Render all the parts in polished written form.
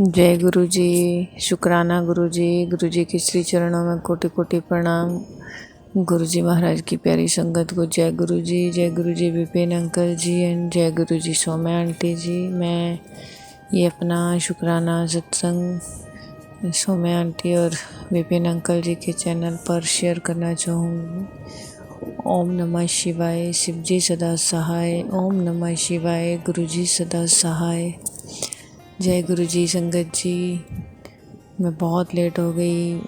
जय गुरु जी। शुक्राना गुरु जी के श्री चरणों में कोटि कोटि प्रणाम। गुरु जी महाराज की प्यारी संगत को जय गुरु जी विपिन अंकल जी एंड जय गुरु जी सौम्या आंटी जी। मैं ये अपना शुक्राना सत्संग सौम्या आंटी और विपिन अंकल जी के चैनल पर शेयर करना चाहूँगी। ओम नमः शिवाय, शिव जी सदा सहाय। ओम नमः शिवाय, गुरु जी सदा सहाय। जय गुरु जी संगत जी। मैं बहुत लेट हो गई,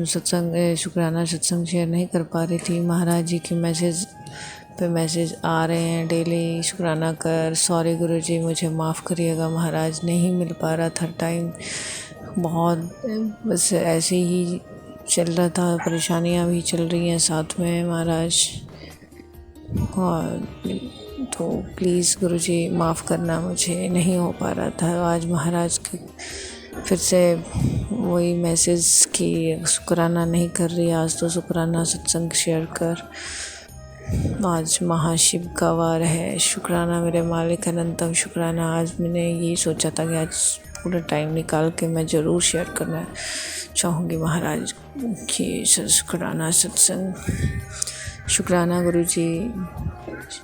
सत्संग शुक्राना सत्संग शेयर नहीं कर पा रही थी। महाराज जी के मैसेज पे मैसेज आ रहे हैं डेली, शुक्राना कर। सॉरी गुरु जी, मुझे माफ़ करिएगा महाराज, नहीं मिल पा रहा था टाइम। बहुत बस ऐसे ही चल रहा था, परेशानियां भी चल रही हैं साथ में महाराज। और तो प्लीज़ गुरुजी माफ़ करना, मुझे नहीं हो पा रहा था। आज महाराज के फिर से वही मैसेज कि शुक्राना नहीं कर रही, आज तो शुक्राना सत्संग शेयर कर। आज महाशिव का वार है, शुक्राना मेरे मालिक अनंतम शुक्राना। आज मैंने यही सोचा था कि आज पूरा टाइम निकाल के मैं ज़रूर शेयर करना चाहूँगी महाराज की शुक्राना सत्संग। शुक्राना गुरुजी,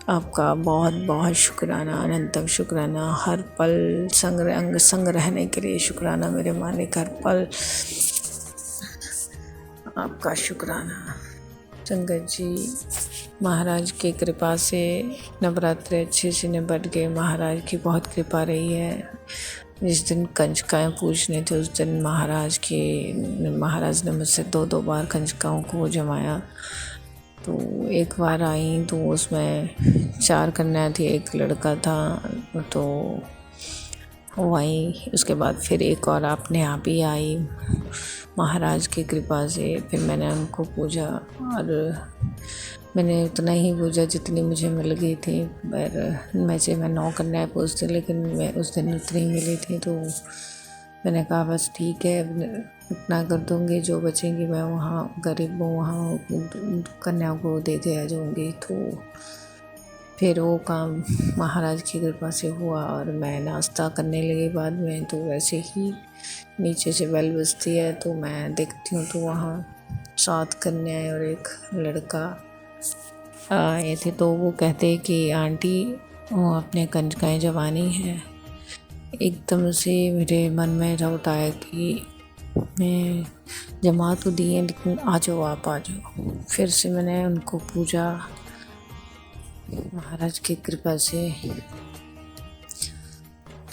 आपका बहुत बहुत शुक्राना, अनंतम शुक्राना। हर पल संग रहने के लिए शुक्राना मेरे मालिक, हर पल आपका शुक्राना। संगत जी, महाराज की कृपा से नवरात्रि अच्छे से निपट गए। महाराज की बहुत कृपा रही है। जिस दिन कंजकाएँ पूजने थे उस दिन महाराज ने मुझसे दो बार कंजकाओं को जमाया। तो एक बार आई तो उसमें 4 कन्याएं थी, एक लड़का था। तो वो आई, उसके बाद फिर एक और अपने आप ही आई महाराज की कृपा से। फिर मैंने उनको पूजा और मैंने उतना ही पूजा जितनी मुझे मिल गई थी। पर वैसे मैं 9 कन्याएं पूजती, लेकिन मैं उस दिन उतनी मिली थी। तो मैंने कहा बस ठीक है, उतना कर दूँगी, जो बचेंगी मैं वहाँ गरीब वहाँ कन्याओं को दे दिया जाऊँगी। तो फिर वो काम महाराज की कृपा से हुआ और मैं नाश्ता करने लगी बाद में। तो वैसे ही नीचे से बेल बजती है तो मैं देखती हूँ तो वहाँ 7 कन्याएं और एक लड़का आए थे। तो वो कहते कि आंटी वो अपने कंजकाएँ जमानी है। एकदम से मेरे मन में डाउट आया कि मैं जमा तो दिए, लेकिन आ जाओ, आप आ जाओ। फिर से मैंने उनको पूजा महाराज की कृपा से।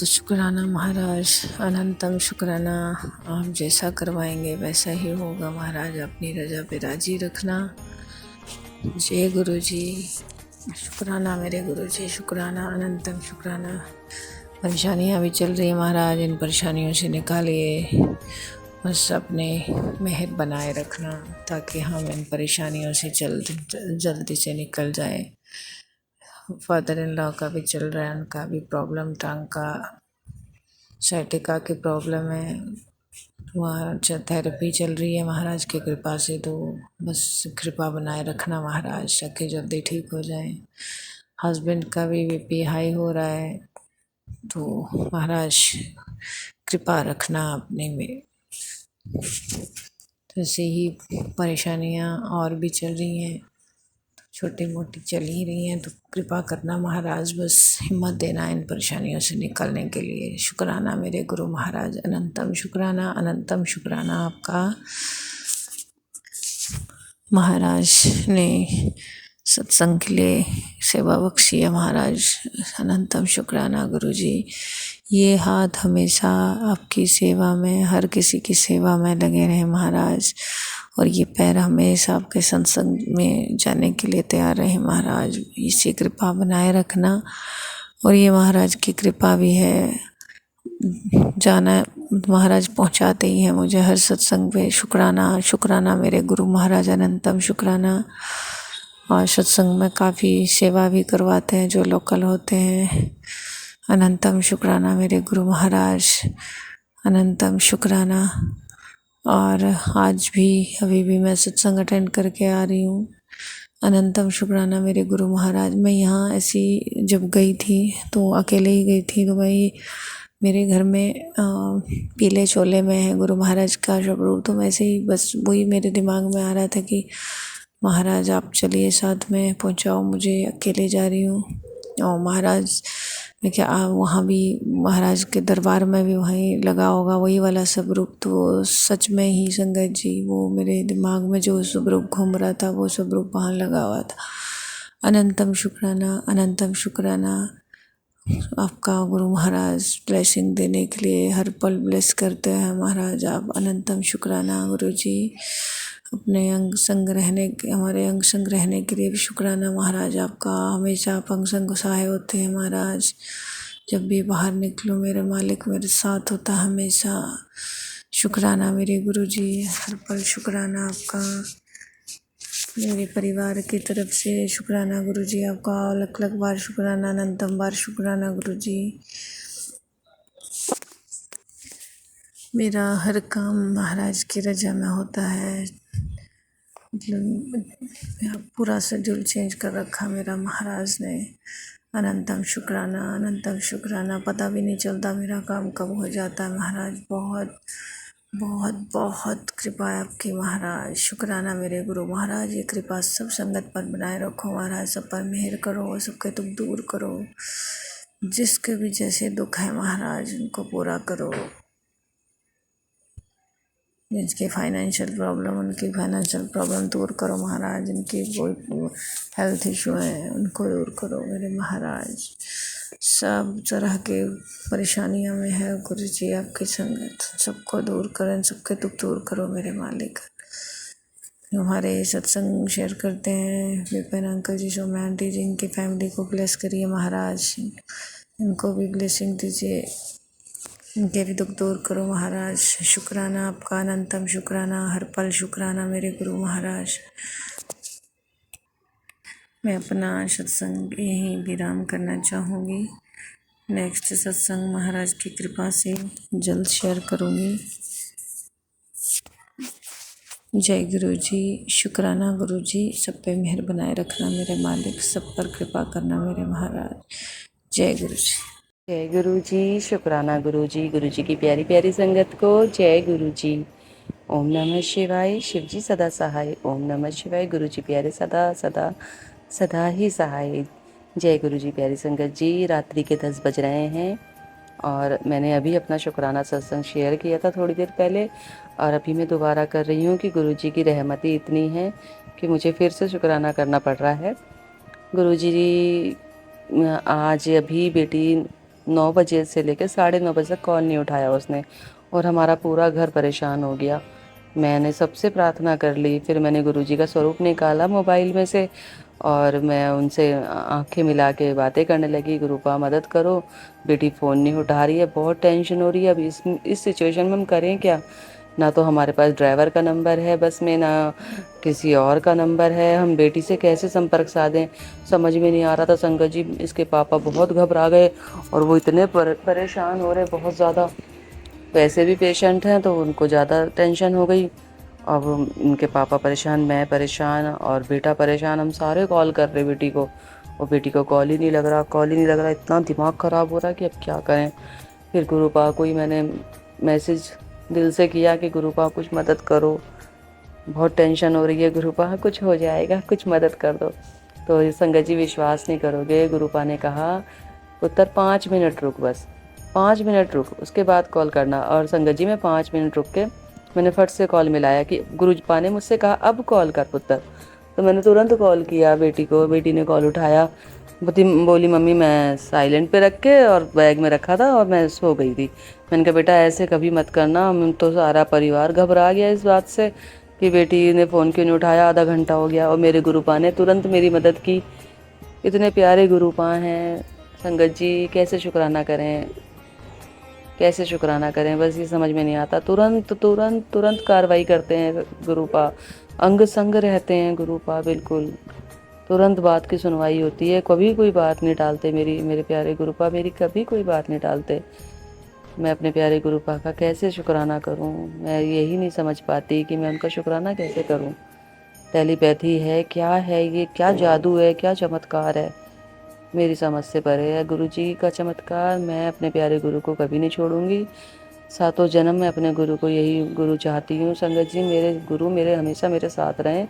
तो शुक्राना महाराज, अनंतम शुक्राना। आप जैसा करवाएंगे वैसा ही होगा महाराज, अपनी रजा पे राजी रखना। जय गुरु जी। शुक्राना मेरे गुरु जी, शुक्राना, अनंतम शुक्राना। परेशानियाँ भी चल रही है महाराज, इन परेशानियों से निकालिए, बस अपने मेहर बनाए रखना ताकि हम इन परेशानियों से जल्दी से निकल जाएं। फादर इन लॉ का भी चल रहा है, उनका भी प्रॉब्लम, टांग का साइटिका की प्रॉब्लम है। वहाँ थेरेपी चल रही है महाराज की कृपा से। तो बस कृपा बनाए रखना महाराज, ताकि जल्दी ठीक हो जाए। हस्बैंड का भी बीपी हाई हो रहा है, तो महाराज कृपा रखना अपने में। तो ऐसे ही परेशानियाँ और भी चल रही हैं, छोटी मोटी चल ही रही हैं। तो कृपा करना महाराज, बस हिम्मत देना इन परेशानियों से निकलने के लिए। शुक्राना मेरे गुरु महाराज, अनंतम शुक्राना, अनंतम शुक्राना आपका। महाराज ने सत्संग के लिए सेवा बख्शी है महाराज, अनंतम शुक्राना गुरु जी। ये हाथ हमेशा आपकी सेवा में, हर किसी की सेवा में लगे रहे महाराज, और ये पैर हमेशा आपके सत्संग में जाने के लिए तैयार रहे महाराज। इसी कृपा बनाए रखना। और ये महाराज की कृपा भी है, जाना महाराज पहुंचाते ही हैं मुझे हर सत्संग पे। शुक्राना शुक्राना मेरे गुरु महाराज, अनंतम शुक्राना। और सत्संग में काफ़ी सेवा भी करवाते हैं जो लोकल होते हैं। अनंतम शुक्राना मेरे गुरु महाराज, अनंतम शुक्राना। और आज भी अभी भी मैं सत्संग अटेंड करके आ रही हूँ। अनंतम शुक्राना मेरे गुरु महाराज। मैं यहाँ ऐसी जब गई थी तो अकेले ही गई थी, तो भाई मेरे घर में पीले चोले में है गुरु महाराज का स्वरूप। तो वैसे ही बस वही मेरे दिमाग में आ रहा था कि महाराज आप चलिए साथ में पहुंचाओ मुझे, अकेले जा रही हूँ। और महाराज मैं क्या वहाँ भी महाराज के दरबार में भी वहीं लगा होगा वही वाला स्वरूप। तो सच में ही संगत जी वो मेरे दिमाग में जो स्वरूप घूम रहा था वो स्वरूप वहाँ लगा हुआ था। अनंतम शुक्राना, अनंतम शुक्राना आपका गुरु महाराज ब्लेसिंग देने के लिए हर पल ब्लेस करते हैं महाराज आप। अनंतम शुक्राना गुरु जी, अपने अंग संग रहने के, हमारे अंग संग रहने के लिए भी शुक्राना महाराज आपका। हमेशा आप अंग संग सहाय होते हैं महाराज। जब भी बाहर निकलो मेरे मालिक मेरे साथ होता हमेशा। शुक्राना मेरे गुरु जी, हर पल शुक्राना आपका। मेरे परिवार की तरफ से शुक्राना गुरु जी आपका। अलग अलग बार शुक्राना, अनंतम बार शुक्राना गुरु जी। मेरा हर काम महाराज की रजा में होता है। मतलब पूरा शेड्यूल चेंज कर रखा मेरा महाराज ने। अनंतम शुक्राना, अनंतम शुक्राना। पता भी नहीं चलता मेरा काम कब हो जाता है महाराज। बहुत बहुत बहुत कृपा है आपकी महाराज। शुक्राना मेरे गुरु महाराज। ये कृपा सब संगत पर बनाए रखो महाराज। सब पर मेहर करो, सबके दुख दूर करो। जिसके भी जैसे दुख है महाराज उनको पूरा करो। जिनकी फाइनेंशियल प्रॉब्लम उनकी फाइनेंशियल प्रॉब्लम दूर करो महाराज। जिनकी कोई हेल्थ इशू है उनको दूर करो मेरे महाराज। सब तरह के परेशानियों में है गुरु जी आपकी संगत, सबको दूर करें, सबके दुख दूर करो मेरे मालिक। हमारे सत्संग शेयर करते हैं विपिन अंकल जी, सोम्या आंटी जी, इनकी फैमिली को ब्लेस करिए महाराज। इनको भी ब्लेसिंग दीजिए, इनके भी दुख दूर करो महाराज। शुक्राना आपका, अनंतम शुक्राना, हर पल शुक्राना मेरे गुरु महाराज। मैं अपना सत्संग यहीं विराम करना चाहूँगी। नेक्स्ट सत्संग महाराज की कृपा से जल्द शेयर करूँगी। जय गुरु जी। शुक्राना गुरु जी, सब पे मेहर बनाए रखना मेरे मालिक, सब पर कृपा करना मेरे महाराज। जय गुरु जी। जय गुरु जी। शुक्राना गुरु जी की प्यारी प्यारी संगत को जय गुरु जी। ओम नमः शिवाय। शिव जी सदा सहाय। ओम नमः शिवाय। गुरु जी प्यारे सदा सदा सदा ही सहाय। जय गुरु जी। प्यारी संगत जी, रात्रि के 10 बज रहे हैं और मैंने अभी अपना शुक्राना सत्संग शेयर किया था थोड़ी देर पहले, और अभी मैं दोबारा कर रही हूँ कि गुरु जी की रहमती इतनी है कि मुझे फिर से शुक्राना करना पड़ रहा है। गुरु जी आज अभी बेटी 9 बजे से लेकर 9:30 बजे तक कॉल नहीं उठाया उसने, और हमारा पूरा घर परेशान हो गया। मैंने सबसे प्रार्थना कर ली, फिर मैंने गुरुजी का स्वरूप निकाला मोबाइल में से और मैं उनसे आंखें मिला के बातें करने लगी। गुरुपा मदद करो, बेटी फ़ोन नहीं उठा रही है, बहुत टेंशन हो रही है। अब इस सिचुएशन में हम करें क्या? ना तो हमारे पास ड्राइवर का नंबर है बस में, ना किसी और का नंबर है। हम बेटी से कैसे संपर्क साधें, समझ में नहीं आ रहा था। संगत जी, इसके पापा बहुत घबरा गए और वो इतने परेशान हो रहे बहुत ज़्यादा। वैसे भी पेशेंट हैं तो उनको ज़्यादा टेंशन हो गई। अब उनके पापा परेशान, मैं परेशान और बेटा परेशान। हम सारे कॉल कर रहे बेटी को, और बेटी को कॉल ही नहीं लग रहा, कॉल ही नहीं लग रहा। इतना दिमाग ख़राब हो रहा कि अब क्या करें। फिर गुरुपा को ही मैंने मैसेज दिल से किया कि गुरुपा कुछ मदद करो, बहुत टेंशन हो रही है गुरुपा, कुछ हो जाएगा, कुछ मदद कर दो। तो संगत जी विश्वास नहीं करोगे, गुरुपा ने कहा पुत्र 5 मिनट रुक, बस 5 मिनट रुक, उसके बाद कॉल करना। और संगत जी मैं 5 मिनट रुक के मैंने फट से कॉल मिलाया कि गुरुपा ने मुझसे कहा अब कॉल कर पुत्र। तो मैंने तुरंत कॉल किया बेटी को, बेटी ने कॉल उठाया। बोली मम्मी मैं साइलेंट पे रख के और बैग में रखा था और मैं सो गई थी। मैंने कहा बेटा ऐसे कभी मत करना। हम तो सारा परिवार घबरा गया इस बात से कि बेटी ने फ़ोन क्यों नहीं उठाया, आधा घंटा हो गया। और मेरे गुरुपा ने तुरंत मेरी मदद की। इतने प्यारे गुरुपा हैं संगत जी, कैसे शुक्राना करें, कैसे शुक्राना करें, बस ये समझ में नहीं आता। तुरंत तुरंत तुरंत कार्रवाई करते हैं गुरुपा, अंग संग रहते हैं गुरुपा, बिल्कुल तुरंत बात की सुनवाई होती है। कभी कोई बात नहीं टालते मेरे प्यारे गुरुपा, मेरी कभी कोई बात नहीं टालते। मैं अपने प्यारे गुरुपा का कैसे शुक्राना करूं, मैं यही नहीं समझ पाती कि मैं उनका शुक्राना कैसे करूं। टेलीपैथी है, क्या है ये, क्या जादू है, क्या चमत्कार है, मेरी समझ से परे है गुरु जी का चमत्कार। मैं अपने प्यारे गुरु को कभी नहीं छोड़ूंगी। सातों जन्म में अपने गुरु को यही गुरु चाहती हूँ। संगत जी, मेरे गुरु मेरे हमेशा मेरे साथ रहें,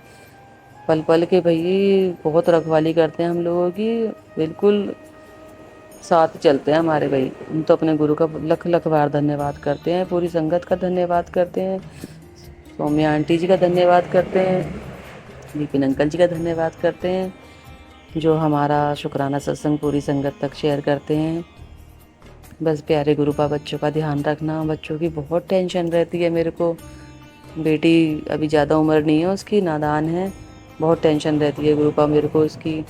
पल पल के। भाई बहुत रखवाली करते हैं हम लोगों की, बिल्कुल साथ चलते हैं हमारे भाई। हम तो अपने गुरु का लख लख बार धन्यवाद करते हैं, पूरी संगत का धन्यवाद करते हैं, सौम्या आंटी जी का धन्यवाद करते हैं, विपिन अंकल जी का धन्यवाद करते हैं, जो हमारा शुक्राना सत्संग पूरी संगत तक शेयर करते हैं। बस प्यारे गुरुपा, बच्चों का ध्यान रखना। बच्चों की बहुत टेंशन रहती है मेरे को। बेटी अभी ज़्यादा उम्र नहीं है उसकी, नादान है, बहुत टेंशन रहती है गुरुपा मेरे को उसकी।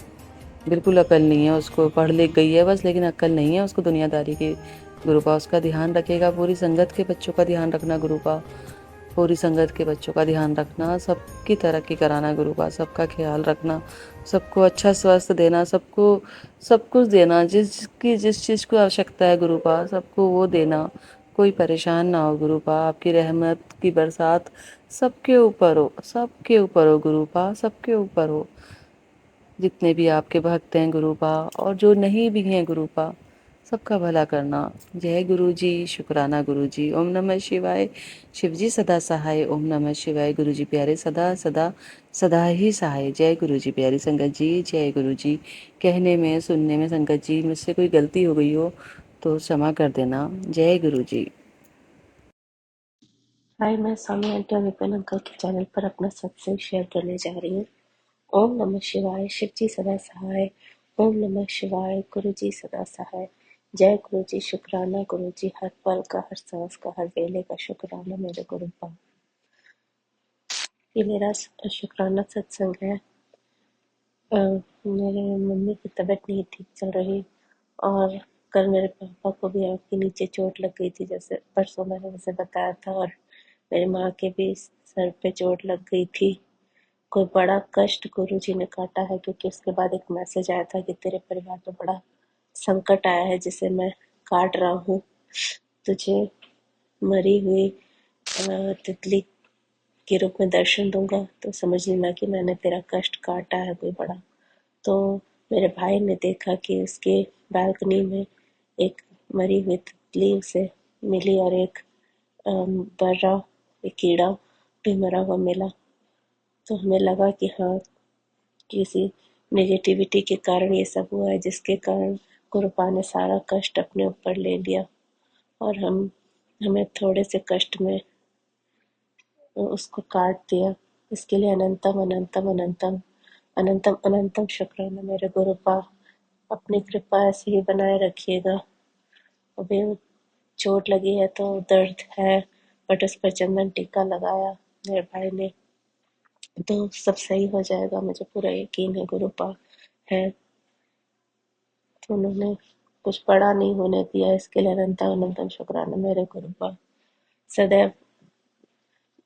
बिल्कुल अकल नहीं है उसको, पढ़ लिख गई है बस, लेकिन अकल नहीं है उसको दुनियादारी की। गुरुपा उसका ध्यान रखेगा, पूरी संगत के बच्चों का ध्यान रखना गुरुपा, पूरी संगत के बच्चों का ध्यान रखना, सबकी तरक्की कराना गुरुपा, सबका ख्याल रखना, सबको अच्छा स्वास्थ्य देना, सबको सब कुछ देना, जिसकी जिस चीज़ को आवश्यकता है गुरुपा, सबको वो देना। कोई परेशान ना हो गुरुपा, आपकी रहमत की बरसात सबके ऊपर हो, सबके ऊपर हो गुरुपा, सबके ऊपर हो। जितने भी आपके भक्त हैं गुरुपा, और जो नहीं भी हैं गुरुपा, सबका भला करना। जय गुरु जी, शुक्राना गुरु जी। ओम नमः शिवाय। शिव जी सदा सहाय। ओम नमः शिवाय। गुरु जी प्यारे सदा सदा सदा ही सहाय। जय गुरु जी प्यारी संगत जी, जय गुरु जी। कहने में सुनने में संगत जी मुझसे कोई गलती हो गई हो तो क्षमा कर देना। जय गुरु जी। हाय, मैं स्वामी आंटी और विपिन अंकल के चैनल पर अपना सत्संग शेयर करने जा रही हूँ। ओम नमः शिवाय। शिव जी सदा सहाय। ओम नमः शिवाय। गुरु जी सदा सहाय। जय गुरु जी, शुक्राना गुरु जी। हर पल का, हर सांस का, हर वेले का शुक्राना मेरे गुरु का। ये मेरा शुक्राना सत्संग है। मेरे मम्मी की तबीयत नहीं ठीक चल रही, और कल मेरे पापा को भी आँख के नीचे चोट लग गई थी, जैसे परसों मैंने उसे बताया था, और मेरी माँ के भी सर पे चोट लग गई थी। कोई बड़ा कष्ट गुरुजी ने काटा है, क्योंकि उसके बाद एक मैसेज आया था कि तेरे परिवार में बड़ा संकट आया है, जिसे मैं काट रहा हूँ। तुझे मरी हुई तितली के रूप में दर्शन दूंगा, तो समझ लेना कि मैंने तेरा कष्ट काटा है कोई बड़ा। तो मेरे भाई ने देखा कि उसके बालकनी में एक मरी हुई तितली उसे मिली, और एक बर्रा, एक कीड़ा भी मरा हुआ मिला। तो हमें लगा कि हाँ, किसी नेगेटिविटी के कारण ये सब हुआ है, जिसके कारण गुरुपा ने सारा कष्ट अपने ऊपर ले लिया, और हमें थोड़े से कष्ट में उसको काट दिया। इसके लिए अनंतम अनंतम अनंतम अनंतम अनंतम शुक्राना मेरे गुरुपा। अपनी कृपा ऐसे ही बनाए रखिएगा। अभी चोट लगी है तो दर्द है, बट उस पर चंदन टीका लगाया मेरे भाई ने, तो सब सही हो जाएगा, मुझे पूरा यकीन है। गुरुपा है तो उन्होंने कुछ बड़ा नहीं होने दिया, इसके लिए अनंतम अनंतम शुक्राना मेरे गुरुपा। सदैव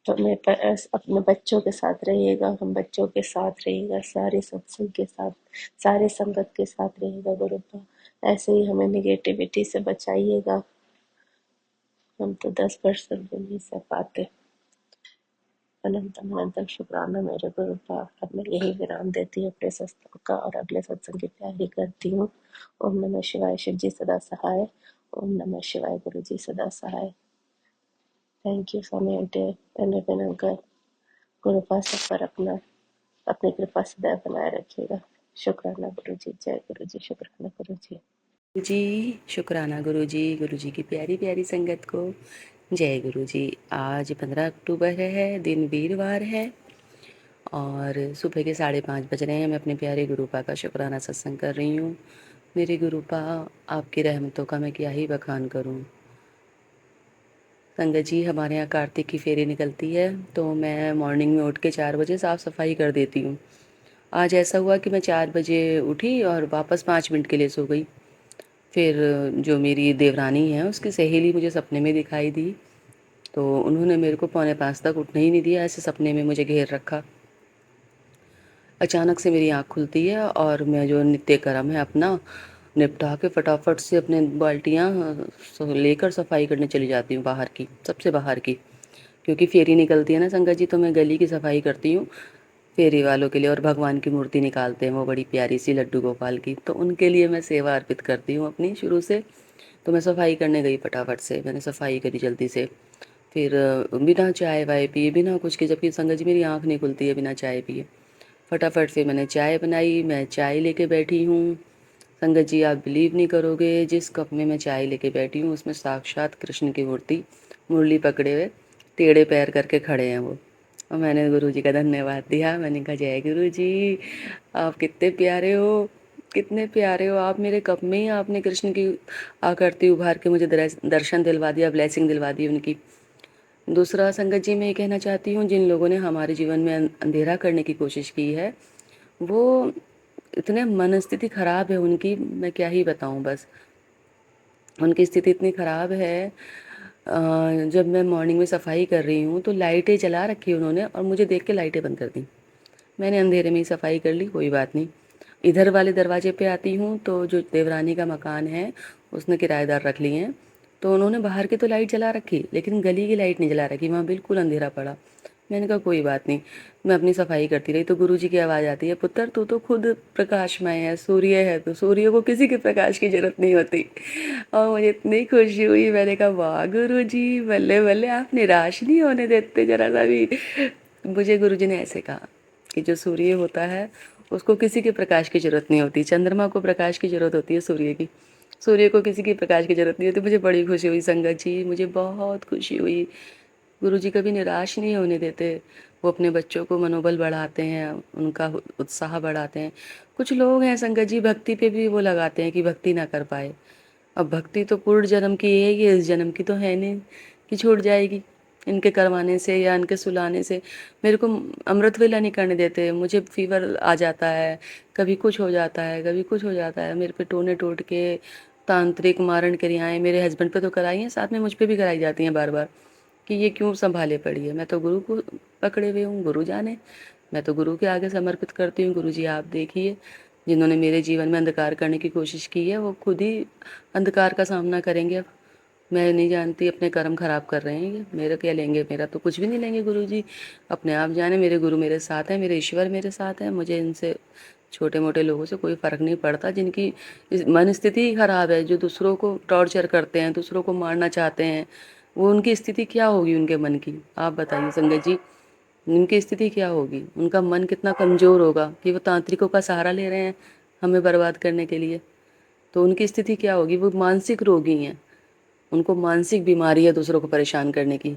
अपने बच्चों के साथ रहिएगा, हम बच्चों के साथ रहिएगा, सारे सत्संग के साथ, सारे संगत के साथ रहिएगा गुरुपा। ऐसे ही हमें निगेटिविटी से बचाइएगा, हम तो 10% भी नहीं सह पाते। अनंतम अनंतम शुक्राना मेरे गुरुपा। अब मैं यही विराम देती हूँ अपने सत्संग का, और अगले सत्संग की तैयारी करती हूँ। ओम नमः शिवाय। शिव जी सदा सहाय। ओम नमः शिवाय। गुरु जी सदा सहाय। Thank you Swami aunty and Vipin uncle. गुरुपा सब पर अपनी कृपा सदैव बनाए रखिएगा। शुक्राना गुरु जी। जय गुरु जी। शुक्राना गुरु जी। जी, शुक्राना गुरु जी। गुरु जी की प्यारी प्यारी संगत को जय गुरु जी। आज 15 अक्टूबर है, दिन वीरवार है, और सुबह के 5:30 बज रहे हैं। मैं अपने प्यारे गुरुपा का शुक्राना सत्संग कर रही हूँ। मेरे गुरुपा, आपकी रहमतों का मैं क्या ही बखान करूँ। संगत जी, हमारे यहाँ कार्तिक की फेरी निकलती है, तो मैं मॉर्निंग में उठ के 4 बजे साफ़ सफाई कर देती हूँ। आज ऐसा हुआ कि मैं 4 बजे उठी और वापस 5 मिनट के लिए सो गई। फिर जो मेरी देवरानी है उसकी सहेली मुझे सपने में दिखाई दी, तो उन्होंने मेरे को 4:45 तक उठने ही नहीं दिया, ऐसे सपने में मुझे घेर रखा। अचानक से मेरी आँख खुलती है, और मैं जो नित्य कर्म है अपना निपटा के फटाफट से अपने बाल्टियाँ लेकर सफाई करने चली जाती हूँ, बाहर की, सबसे बाहर की, क्योंकि फेरी निकलती है ना संगत जी, तो मैं गली की सफाई करती हूँ। फेरी वालों के लिए, और भगवान की मूर्ति निकालते हैं वो बड़ी प्यारी सी लड्डू गोपाल की, तो उनके लिए मैं सेवा अर्पित करती हूँ अपनी शुरू से। तो मैं सफाई करने गई फटाफट से, मैंने सफाई करी जल्दी से। फिर बिना चाय वाय पिए, बिना कुछ के, जबकि संगत जी मेरी आँख नहीं खुलती है बिना चाय पिए, फटाफट से मैंने चाय बनाई। मैं चाय लेके बैठी हूँ। संगत जी आप बिलीव नहीं करोगे, जिस कप में मैं चाय लेके बैठी हूँ उसमें साक्षात कृष्ण की मूर्ति मुरली पकड़े हुए टेढ़े पैर करके खड़े हैं वो। और मैंने गुरु जी का धन्यवाद दिया। मैंने कहा जय गुरु जी, आप कितने प्यारे हो, कितने प्यारे हो आप। मेरे कप में ही आपने कृष्ण की आकृति उभार के मुझे दर्शन दिलवा दिया, ब्लेसिंग दिलवा दी उनकी। दूसरा संगत जी मैं ये कहना चाहती हूँ, जिन लोगों ने हमारे जीवन में अंधेरा करने की कोशिश की है, वो इतने मन स्थिति खराब है उनकी, मैं क्या ही बताऊँ। बस उनकी स्थिति इतनी ख़राब है। जब मैं मॉर्निंग में सफाई कर रही हूँ तो लाइटें जला रखी उन्होंने, और मुझे देख के लाइटें बंद कर दी। मैंने अंधेरे में ही सफाई कर ली, कोई बात नहीं। इधर वाले दरवाजे पे आती हूँ तो जो देवरानी का मकान है उसने किराएदार रख लिए हैं, तो उन्होंने बाहर की तो लाइट जला रखी लेकिन गली की लाइट नहीं जला रखी, वहाँ बिल्कुल अंधेरा पड़ा। मैंने कहा कोई बात नहीं, मैं अपनी सफाई करती रही। तो गुरुजी की आवाज़ आती है, पुत्र तू तो खुद प्रकाशमय है, सूर्य है, तो सूर्य को किसी के प्रकाश की जरूरत नहीं होती। और मुझे इतनी खुशी हुई, मैंने कहा वाह गुरुजी, बल्ले बल्ले, आप निराश नहीं होने देते जरा सा भी। मुझे गुरुजी ने ऐसे कहा कि जो सूर्य होता है उसको किसी के प्रकाश की जरूरत नहीं होती, चंद्रमा को प्रकाश की जरूरत होती है सूर्य की, सूर्य को किसी की प्रकाश की जरूरत नहीं होती। मुझे बड़ी खुशी हुई संगत जी, मुझे बहुत खुशी हुई। गुरुजी कभी निराश नहीं होने देते, वो अपने बच्चों को मनोबल बढ़ाते हैं, उनका उत्साह बढ़ाते हैं। कुछ लोग हैं संगत जी, भक्ति पे भी वो लगाते हैं कि भक्ति ना कर पाए। अब भक्ति तो पूर्व जन्म की है, ये इस जन्म की तो है नहीं कि छूट जाएगी इनके करवाने से या इनके सुलाने से। मेरे को अमृत वेला नहीं करने देते, मुझे फीवर आ जाता है, कभी कुछ हो जाता है, कभी कुछ हो जाता है। मेरे पे टोने टोट के तांत्रिक मारण क्रियाएं मेरे हस्बैंड पे तो कराई हैं, साथ में मुझ पे भी कराई जाती हैं बार बार, कि ये क्यों संभाले पड़ी है। मैं तो गुरु को पकड़े हुए हूँ, गुरु जाने। मैं तो गुरु के आगे समर्पित करती हूँ। गुरु जी आप देखिए, जिन्होंने मेरे जीवन में अंधकार करने की कोशिश की है वो खुद ही अंधकार का सामना करेंगे। अब मैं नहीं जानती, अपने कर्म खराब कर रहे हैं ये, मेरा क्या लेंगे, मेरा तो कुछ भी नहीं लेंगे गुरु जी, अपने आप जाने। मेरे गुरु मेरे साथ हैं, मेरे ईश्वर मेरे साथ हैं। मुझे इनसे, छोटे मोटे लोगों से कोई फ़र्क नहीं पड़ता, जिनकी मन स्थिति ही खराब है, जो दूसरों को टॉर्चर करते हैं, दूसरों को मारना चाहते हैं, वो उनकी स्थिति क्या होगी उनके मन की, आप बताइए संगत जी। उनकी स्थिति क्या होगी, उनका मन कितना कमज़ोर होगा कि वो तांत्रिकों का सहारा ले रहे हैं हमें बर्बाद करने के लिए। तो उनकी स्थिति क्या होगी, वो मानसिक रोगी हैं, उनको मानसिक बीमारी है दूसरों को परेशान करने की,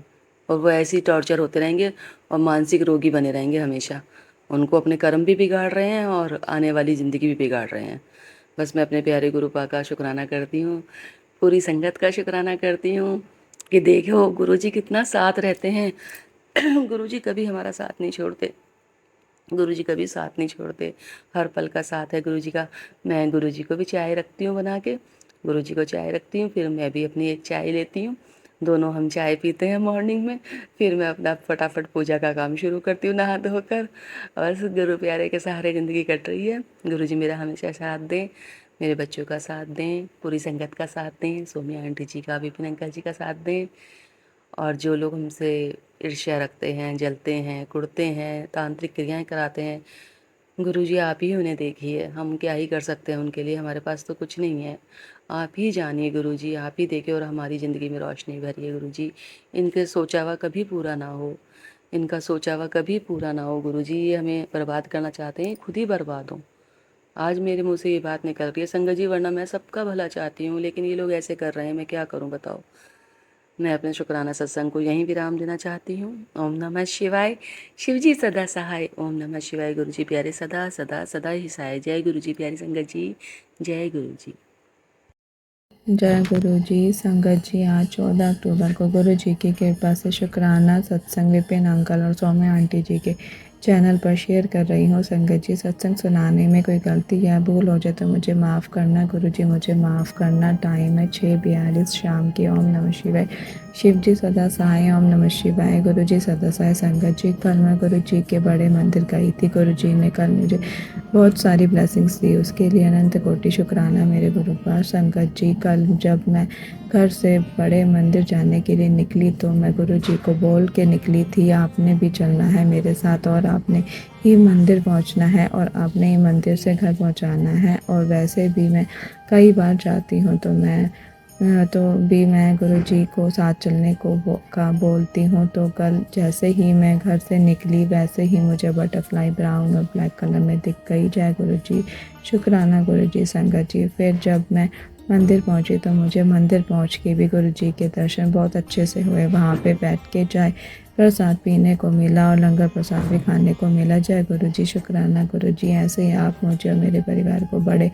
और वो ऐसे ही टॉर्चर होते रहेंगे और मानसिक रोगी बने रहेंगे हमेशा। उनको अपने कर्म भी बिगाड़ रहे हैं और आने वाली ज़िंदगी भी बिगाड़ रहे हैं। बस मैं अपने प्यारे गुरुपा का शुक्राना करती हूँ, पूरी संगत का शुक्राना करती हूँ कि देखो गुरुजी कितना साथ रहते हैं। गुरुजी कभी हमारा साथ नहीं छोड़ते, गुरुजी कभी साथ नहीं छोड़ते, हर पल का साथ है गुरुजी का। मैं गुरुजी को भी चाय रखती हूँ बना के, गुरुजी को चाय रखती हूँ, फिर मैं भी अपनी एक चाय लेती हूँ, दोनों हम चाय पीते हैं मॉर्निंग में। फिर मैं अपना फटाफट पूजा का काम शुरू करती हूँ नहा धोकर। और गुरु प्यारे के सहारे ज़िंदगी कट रही है। गुरुजी मेरा हमेशा साथ दें, मेरे बच्चों का साथ दें, पूरी संगत का साथ दें, सोमिया आंटी जी का, विपिन अंकल जी का साथ दें। और जो लोग हमसे ईर्ष्या रखते हैं, जलते हैं, कुढ़ते हैं, तांत्रिक क्रियाएं कराते हैं, गुरुजी आप ही उन्हें देखिए, हम क्या ही कर सकते हैं उनके लिए, हमारे पास तो कुछ नहीं है। आप ही जानिए गुरुजी, आप ही देखिए और हमारी ज़िंदगी में रोशनी भरिए गुरुजी। इनके सोचा हुआ कभी पूरा ना हो, इनका सोचा हुआ कभी पूरा ना हो गुरुजी। ये हमें बर्बाद करना चाहते हैं, खुद ही बर्बाद हों। आज मेरे मुंह से ये बात निकल रही है संगत जी, वरना मैं सबका भला चाहती हूँ, लेकिन ये लोग ऐसे कर रहे हैं, मैं क्या करूँ बताओ। मैं अपने शुक्राना सत्संग को यहीं विराम देना चाहती हूँ। ओम नमः शिवाय, शिवजी सदा सहाय। ओम नमः शिवाय, गुरु जी प्यारे सदा सदा सदा ही सहाय। जय गुरु जी प्यारी संगत जी, जय गुरु जी। जय गुरु जी। संगत जी आज 14 अक्टूबर को गुरु जी की कृपा से शुक्राना सत्संग विपिन अंकल और सौम्या आंटी जी के चैनल पर शेयर कर रही हूँ। संगत जी सत्संग सुनाने में कोई गलती या भूल हो जाए तो मुझे माफ़ करना गुरु जी, मुझे माफ़ करना। टाइम है 6:42 शाम की। ओम नमः शिवाय। शिव जी सदा सहाय। ओम नमः शिवाय। गुरु जी सदा सहाय। संगत जी कल मैं गुरु जी के बड़े मंदिर गई थी। गुरु जी ने कल मुझे बहुत सारी ब्लेसिंग्स दी, उसके लिए अनंत कोटि शुक्राना मेरे गुरु का। संगत जी कल जब मैं घर से बड़े मंदिर जाने के लिए निकली तो मैं गुरु जी को बोल के निकली थी आपने भी चलना है मेरे साथ और आपने ही मंदिर पहुंचना है और आपने ही मंदिर से घर पहुंचाना है। और वैसे भी मैं कई बार जाती हूँ तो मैं गुरुजी को साथ चलने का बोलती हूँ। तो कल जैसे ही मैं घर से निकली वैसे ही मुझे बटरफ्लाई ब्राउन और ब्लैक कलर में दिख गई। जय गुरुजी, शुक्राना गुरुजी, संगत जी। फिर जब मैं मंदिर पहुंची तो मुझे मंदिर पहुंच के भी गुरुजी के दर्शन बहुत अच्छे से हुए। वहाँ पे बैठ के चाय प्रसाद पीने को मिला और लंगर प्रसाद भी खाने को मिला। जय गुरुजी, शुक्राना गुरुजी। ऐसे ही आप मुझे और मेरे परिवार को बड़े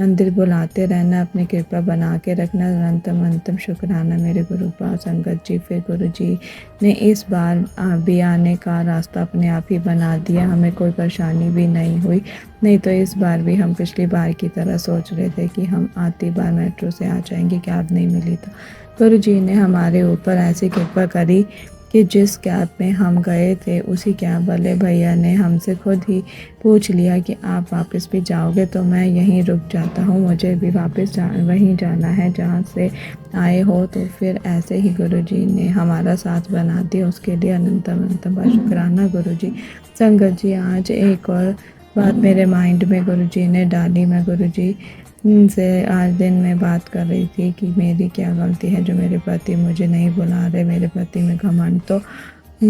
मंदिर बुलाते रहना, अपनी कृपा बना के रखना। अनंतम अनंतम शुक्राना मेरे गुरुपाल संगत जी। फिर गुरुजी ने इस बार भी आने का रास्ता अपने आप ही बना दिया, हमें कोई परेशानी भी नहीं हुई। नहीं तो इस बार भी हम पिछली बार की तरह सोच रहे थे कि हम आती बार मेट्रो से आ जाएंगे, कैब नहीं मिली। तो गुरुजी ने हमारे ऊपर ऐसी कृपा करी कि जिस कैब में हम गए थे उसी कैब वाले भैया ने हमसे खुद ही पूछ लिया कि आप वापस भी जाओगे। तो मैं यहीं रुक जाता हूँ, मुझे भी वापस वहीं जाना है जहाँ से आए हो। तो फिर ऐसे ही गुरुजी ने हमारा साथ बना दिया, उसके लिए अनंतम अनंतम शुक्राना गुरुजी। संगत जी, आज एक और बात मेरे माइंड में गुरुजी ने डाली। मैं गुरुजी से आज दिन में बात कर रही थी कि मेरी क्या गलती है जो मेरे पति मुझे नहीं बुला रहे। मेरे पति में घमंड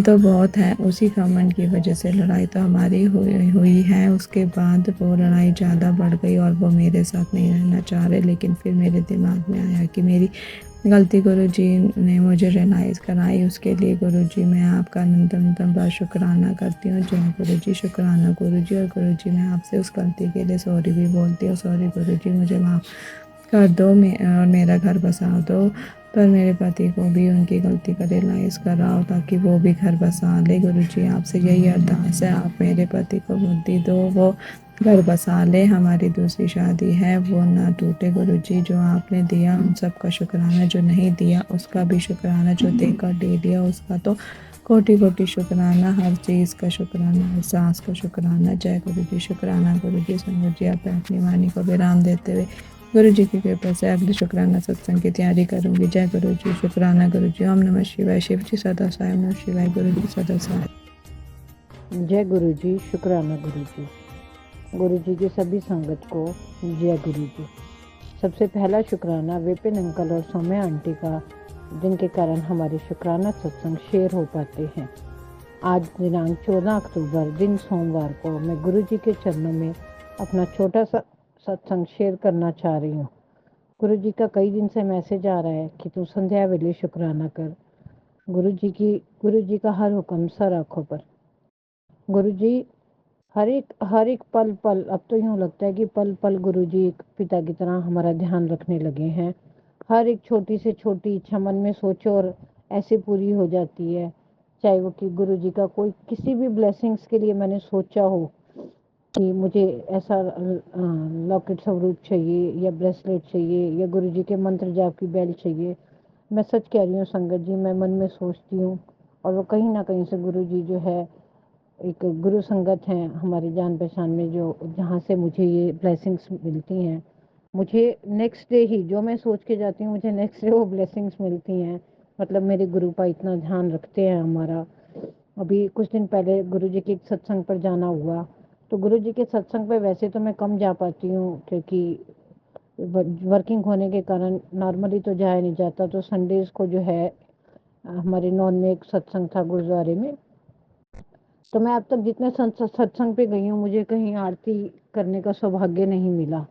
तो बहुत है, उसी घमंड की वजह से लड़ाई तो हमारी हुई है। उसके बाद वो लड़ाई ज़्यादा बढ़ गई और वो मेरे साथ नहीं रहना चाह रहे। लेकिन फिर मेरे दिमाग में आया कि मेरी गलती गुरुजी ने मुझे रियलाइज़ कराई, उसके लिए गुरुजी मैं आपका अनंतम बहुत शुक्राना करती हूँ। जय गुरुजी, शुक्राना गुरुजी। और गुरुजी मैं आपसे उस गलती के लिए सॉरी भी बोलती हूँ। सॉरी गुरुजी, मुझे माफ़ कर दो और मेरा घर बसा दो। पर मेरे पति को भी उनकी गलती का रियलाइज़ कराओ ताकि वो भी घर बसा ले। गुरुजी आपसे यही अरदास है, आप मेरे पति को बुद्धि दो, वो घर बसा ले। हमारी दूसरी शादी है, वो ना टूटे। गुरुजी जो आपने दिया उन सब का शुक्राना, जो नहीं दिया उसका भी शुक्राना, जो देकर दे दिया उसका तो कोटि कोटि शुक्राना। हर चीज़ का शुक्राना, हर सांस का शुक्राना। जय गुरुजी, शुक्राना गुरुजी। संगत जी, आप अपनी वाणी को विराम देते हुए गुरुजी की कृपा से अगले शुक्राना सत्संग की तैयारी करूंगी। जय गुरुजी, शुक्राना गुरुजी। ओम नमः शिवाय। शिव जी सदा साय। ओम नमः शिवाय। गुरुजी सदा साय। जय गुरु जी, शुक्राना गुरु जी। गुरु जी की सभी संगत को जय गुरु जी। सबसे पहला शुक्राना विपिन अंकल और सौम्या आंटी का, जिनके कारण हमारे शुक्राना सत्संग शेयर हो पाते हैं। आज दिनांक 14 अक्टूबर दिन सोमवार को मैं गुरु जी के चरणों में अपना छोटा सा सत्संग शेयर करना चाह रही हूँ। गुरु जी का कई दिन से मैसेज आ रहा है कि तू संध्या वेले शुक्राना कर। गुरु जी का हर हुक्म सर आँखों पर। गुरु जी हर एक पल अब तो यूं लगता है कि पल पल गुरु जी एक पिता की तरह हमारा ध्यान रखने लगे हैं। हर एक छोटी से छोटी इच्छा मन में सोचो और ऐसे पूरी हो जाती है। चाहे वो कि गुरु जी का कोई किसी भी ब्लेसिंग्स के लिए मैंने सोचा हो कि मुझे ऐसा लॉकेट स्वरूप चाहिए या ब्रेसलेट चाहिए या गुरु जी के मंत्र जाप की बेल चाहिए। मैं सच कह रही हूँ संगत जी, मैं मन में सोचती हूँ और वो कहीं ना कहीं से गुरु जी जो है एक गुरु संगत हैं हमारी जान पहचान में, जो जहाँ से मुझे ये ब्लेसिंग्स मिलती हैं। मुझे नेक्स्ट डे ही जो मैं सोच के जाती हूँ, मुझे नेक्स्ट डे वो ब्लेसिंग्स मिलती हैं। मतलब मेरे गुरुपा इतना ध्यान रखते हैं हमारा। अभी कुछ दिन पहले गुरु जी के सत्संग पर जाना हुआ, तो गुरु जी के सत्संग पे वैसे तो मैं कम जा पाती हूँ क्योंकि वर्किंग होने के कारण नॉर्मली तो जाया नहीं जाता। तो संडेज को जो है हमारे नॉन में एक सत्संग था गुरुद्वारे में, तो मैं अब तक जितने सत्संग पे गई हूँ मुझे कहीं आरती करने का सौभाग्य नहीं मिला।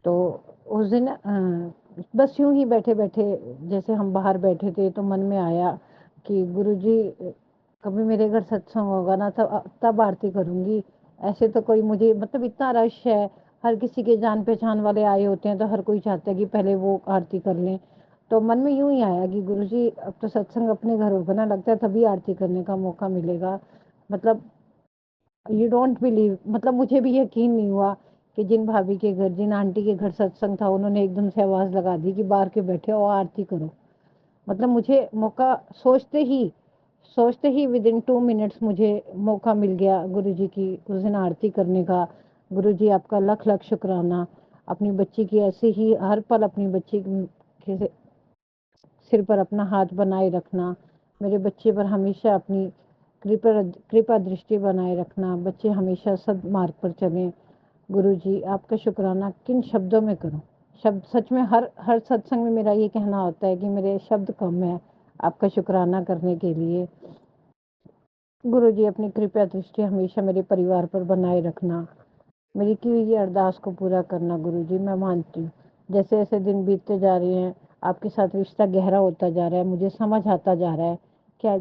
तो उस दिन बस यूं ही बैठे बैठे जैसे हम बाहर बैठे थे तो मन में आया कि गुरुजी कभी मेरे घर सत्संग होगा ना तब आरती करूंगी। ऐसे तो कोई मुझे मतलब इतना रश है, हर किसी के जान पहचान वाले आए होते हैं तो हर कोई चाहता है कि पहले वो आरती कर लें। तो मन में यूं ही आया कि गुरुजी अब तो सत्संग अपने घर होगा ना, लगता है तभी आरती करने का मौका मिलेगा। मतलब यू डोंट बिलीव, मतलब मुझे भी यकीन नहीं हुआ कि जिन भाभी के घर, जिन आंटी के घर सत्संग था, उन्होंने एकदम से आवाज लगा दी कि बाहर के बैठे हो आरती करो। मतलब मुझे मौका सोचते ही विद इन 2 मिनट्स मुझे मौका मिल गया गुरु जी की उस दिन आरती करने का। गुरु जी आपका लख लख शुक्राना। अपनी बच्ची की ऐसे ही हर पल अपनी बच्ची के सिर पर अपना हाथ बनाए रखना, मेरे बच्चे पर हमेशा अपनी कृपा दृष्टि बनाए रखना, बच्चे हमेशा सद्मार्ग पर चलें। गुरु जी आपका शुक्राना किन शब्दों में करूं? शब्द सच में हर सत्संग में मेरा ये कहना होता है कि मेरे शब्द कम है आपका शुक्राना करने के लिए। गुरु जी अपनी कृपा दृष्टि हमेशा मेरे परिवार पर बनाए रखना, मेरी की हुई अरदास को पूरा करना। गुरु जी मैं मानती हूँ जैसे जैसे दिन बीतते जा रहे हैं आपके साथ रिश्ता गहरा होता जा रहा है, मुझे समझ आता जा रहा है क्या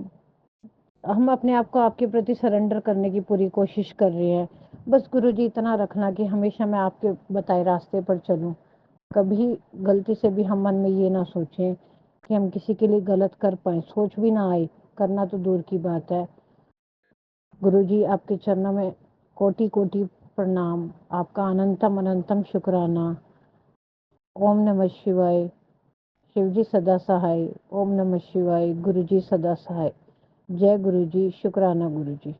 हम अपने आप को आपके प्रति सरेंडर करने की पूरी कोशिश कर रहे हैं। बस गुरु जी इतना रखना कि हमेशा मैं आपके बताए रास्ते पर चलूं, कभी गलती से भी हम मन में ये ना सोचें कि हम किसी के लिए गलत कर पाए, सोच भी ना आए, करना तो दूर की बात है। गुरु जी आपके चरणों में कोटि कोटि प्रणाम, आपका अनंतम अनंतम शुक्राना। ओम नमः शिवाय। शिव जी सदा सहाय। ओम नमः शिवाय। गुरु जी सदा सहाय। जय गुरु जी। शुक्राना गुरु जी।